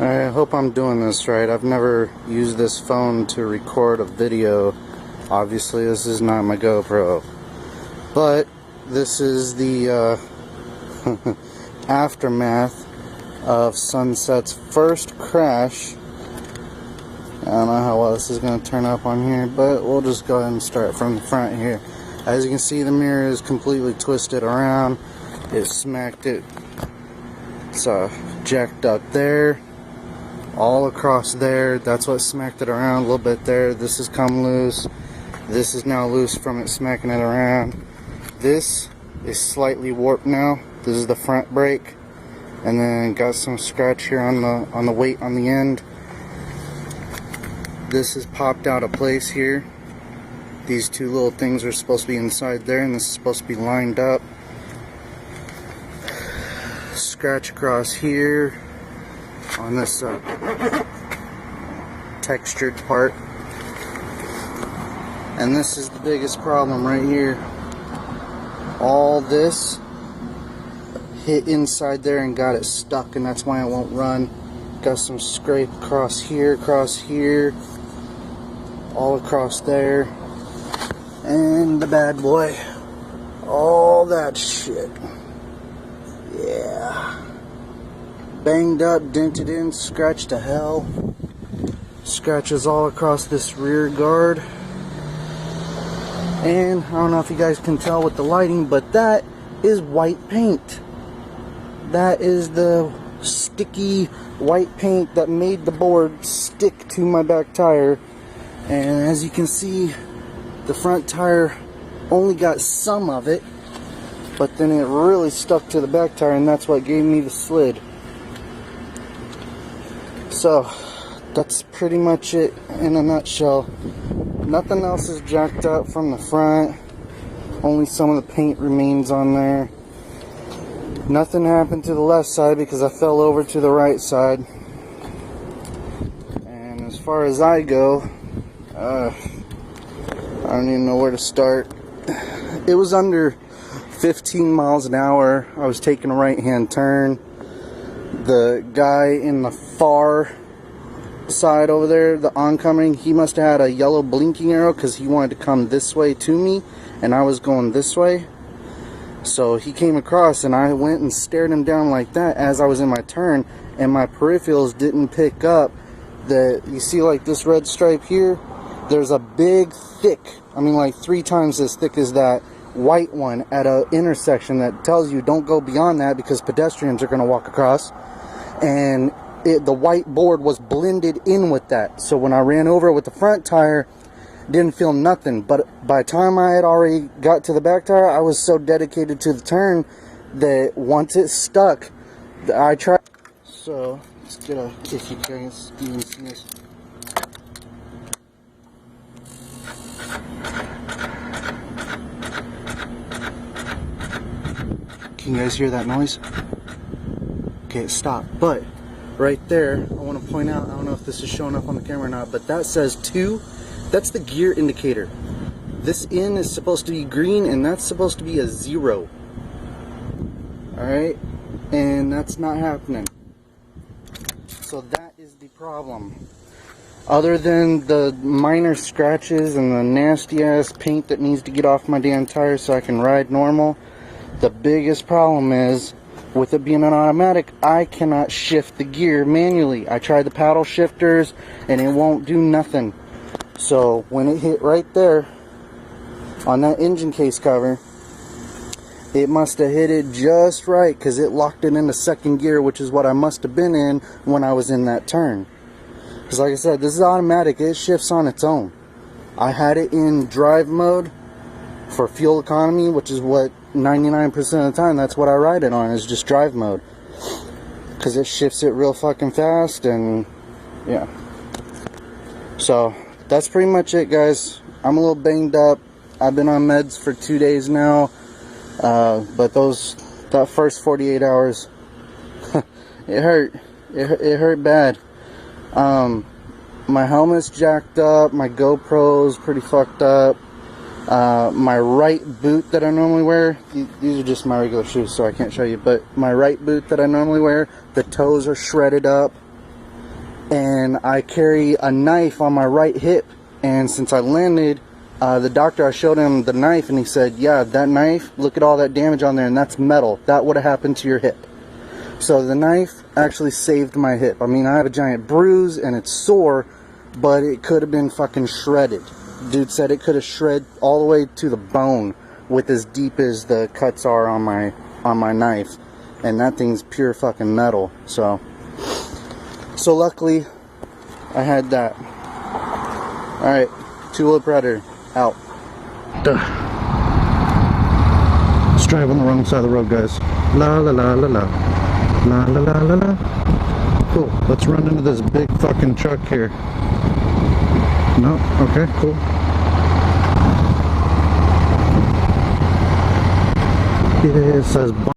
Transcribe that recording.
I hope I'm doing this right. I've never used this phone to record a video. Obviously, this is not my GoPro. But this is the aftermath of Sunset's first crash. I don't know how well this is going to turn up on here, but we'll just go ahead and start from the front here. As you can see, the mirror is completely twisted around. It smacked it. It's jacked up there. All across there. That's what smacked it around a little bit there. This has come loose. This is now loose from it smacking it around. This is slightly warped now. This is the front brake, and then got some scratch here on the weight on the end. This is popped out of place here. These two little things are supposed to be inside there, and this is supposed to be lined up. Scratch across here on this textured part, and this is the biggest problem right here. All this hit inside there and got it stuck, and that's why it won't run. Got some scrape across here, all across there, and the bad boy, all that shit. Yeah, banged up, dented in, scratched to hell. Scratches all across this rear guard. And I don't know if you guys can tell with the lighting, but that is white paint. That is the sticky white paint that made the board stick to my back tire. And as you can see, the front tire only got some of it, but then it really stuck to the back tire, and that's what gave me the slid. So that's pretty much it in a nutshell. Nothing else is jacked up from the front. Only some of the paint remains on there. Nothing happened to the left side because I fell over to the right side. And as far as I go, I don't even know where to start. It was under 15 miles an hour. I was taking a right-hand turn. The guy in the far side over there, the oncoming, he must have had a yellow blinking arrow because he wanted to come this way to me, and I was going this way. So he came across, and I went and stared him down like that as I was in my turn, and my peripherals didn't pick up that. You see, like this red stripe here, there's a big thick, I mean like 3 times as thick as that white one at an intersection that tells you don't go beyond that because pedestrians are going to walk across. And the white board was blended in with that. So when I ran over with the front tire, didn't feel nothing. But by the time I had already got to the back tire, I was so dedicated to the turn that once it stuck, I tried. So let's get a, if you can even see this. Can you guys hear that noise? Okay, it stopped. But right there, I want to point out, I don't know if this is showing up on the camera or not, but that says 2. That's the gear indicator. This in is supposed to be green, and that's supposed to be a 0. Alright? And that's not happening. So that is the problem. Other than the minor scratches and the nasty ass paint that needs to get off my damn tire so I can ride normal, the biggest problem is, with it being an automatic, I cannot shift the gear manually. I tried the paddle shifters and it won't do nothing. So when it hit right there on that engine case cover, it must have hit it just right because it locked it into second gear, which is what I must have been in when I was in that turn. Because like I said, this is automatic. It shifts on its own. I had it in drive mode for fuel economy, which is what 99% of the time, that's what I ride it on, is just drive mode, because it shifts it real fucking fast. And yeah, so that's pretty much it, guys. I'm a little banged up. I've been on meds for 2 days now, but that first 48 hours it hurt. It hurt bad. My helmet's jacked up, my GoPro's pretty fucked up. My right boot that I normally wear, these are just my regular shoes so I can't show you, but my right boot that I normally wear, the toes are shredded up. and I carry a knife on my right hip. And since I landed, the doctor, I showed him the knife, and he said, yeah, that knife, look at all that damage on there, and that's metal. That would have happened to your hip. So the knife actually saved my hip. I mean, I have a giant bruise, and it's sore, but it could have been fucking shredded. Dude said it could have shredded all the way to the bone with as deep as the cuts are on my knife. And that thing's pure fucking metal. So luckily, I had that. Alright, Two-Wheel Predator, out. Duh. Let's drive on the wrong side of the road, guys. La la la la la. La la la la la. Cool, let's run into this big fucking truck here. No, okay, cool. It says